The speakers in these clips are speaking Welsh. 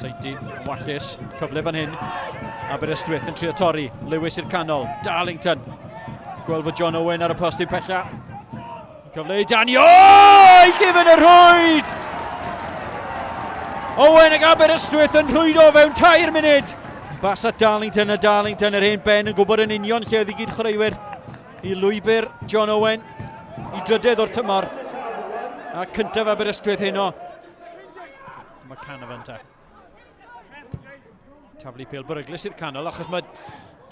Seinti, wallus, cyfle fan hyn. Aberystwyth yn trio torri, Lewis i'r canol, Darlington. Gweld fod John Owen ar y postyn pella. Cyfle i Dani, i gyfyn y rhwyd! Owen ag Aberystwyth yn rhwydo fewn 2 munud. Bas at Darlington, a Darlington yr hen Ben yn gwybod yn union lle oedd i gyd chreuwyr i lwybr John Owen i drydydd o'r tymor. A cyntaf Aberystwyth heno. Mae Canavan te. Taflu pêl beryglus i'r canol achos mae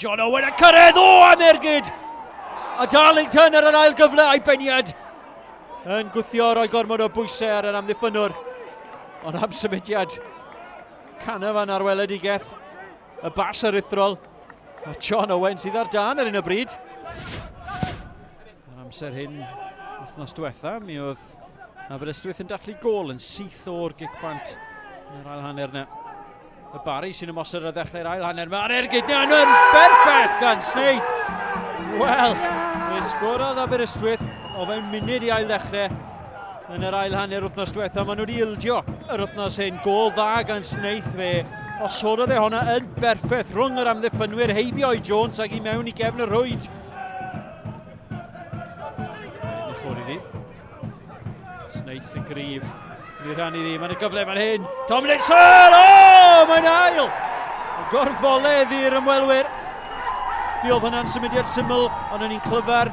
John Owen yn cyrraedd, am ergyd! A Darlington ar yr ail gyfle a'i beniad yn gwthio roi gormod o bwysau ar yr amddiffynwr. Ond am symudiad Canavan ar weledigaeth, y bas aruthrol, a John Owen sydd ar dan ar un o bryd. Ar amser hyn, wythnos diwetha, mi oedd Aberystwyth yn dallu gol yn syth o'r gigbant yn yr ail hanner yna. Y Barri sy'n ymosod ar ddechrau'r ail hanner. Mae'r ergyd yn berffaith gan Sneith. Wel, fe sgorodd Aberystwyth o fewn munud i ail ddechrau yn yr ail hanner wythnos diwetha. Maen nhw wedi ildio yr wythnos hyn. Gol dda gan Sneith fe. Osododd e honna yn berffaith rhwng yr amddiffynwyr heibio i Jones ac i mewn i gefn y rwyd. Yn ffwrdd iddi. Sneith yn gryf. Ni'n rhan iddi, mae'n y gyfle fan hyn. Tomlinson! Mae'n ail! Gorfoledd i'r ymwelwyr. Mi oedd hwnna'n symudiad syml, ond o'n i'n clyfar.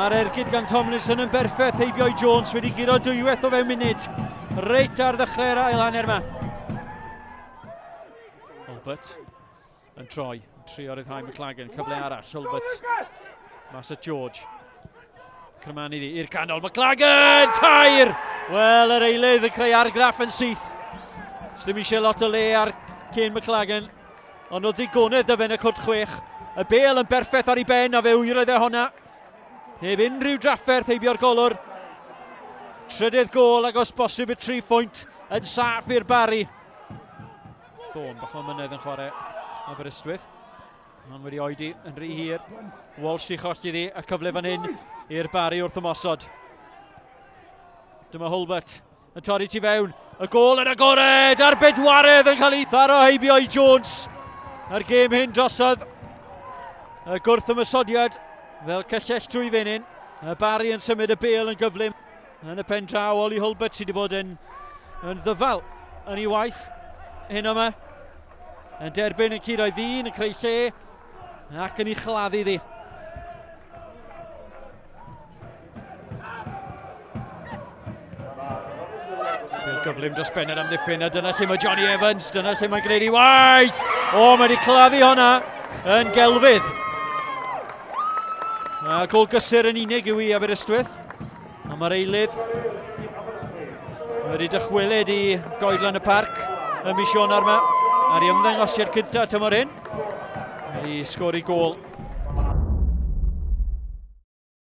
A'r ergyd gan Tomlinson yn berffaith heibio i Jones wedi giro dwywaith o fewn munud. Reit ar ddechrau'r ail hanner yma. Hulbert yn troi, trio ryddhau McLagan, cyfle arall. Hulbert, mas at George. Cryman iddi i'r canol, McLagan! Tair! Wel, yr eilydd yn creu argraff yn syth. Sdim eisiau lot o le ar Cain McLagan, ond oedd ddigonedd dy fe'n y cwrt 6. Y bêl yn berffaith ar ei ben a fe wyroedd e honna. Heb unrhyw drafferth heibio'r golwr. Trydydd gol ac os bosib y 3 phwynt yn saff i'r Barri. Thorn, bach o mynedd yn chwarae Aberystwyth. Ond wedi oedi yn rhy hir. Walsh i cholli ddi, a cyfle fan hyn i'r Barri wrth ymosod. Dyma Hulbert yn torri tu fewn. Y gol yn agored a'r bedwaredd yn cael ei tharo heibio i Jones. A'r gêm hyn drosodd. Y gwrth ymysodiad fel cyllell trwy fenyn. Y Barri yn symud y bêl yn gyflym yn y pen draw. Oli Hulbert sydd wedi bod yn ddyfal yn ei waith hyn yma. Yn derbyn yn curoedd ddyn, yn creu lle ac yn ei chladdu ddi. Gyflym dros ben yr amddiffyn, a dyna lle mae Johnny Evans, dyna lle mae'n gwneud ei waith. Mae wedi claddu honna yn gelfydd. Gol gysur yn unig yw i Aberystwyth. A mae'r eilydd wedi dychwelyd i goedlan y parc y mis Ionawr yma. Ar ei ymddangosiad cynta tymor hyn. I sgori gol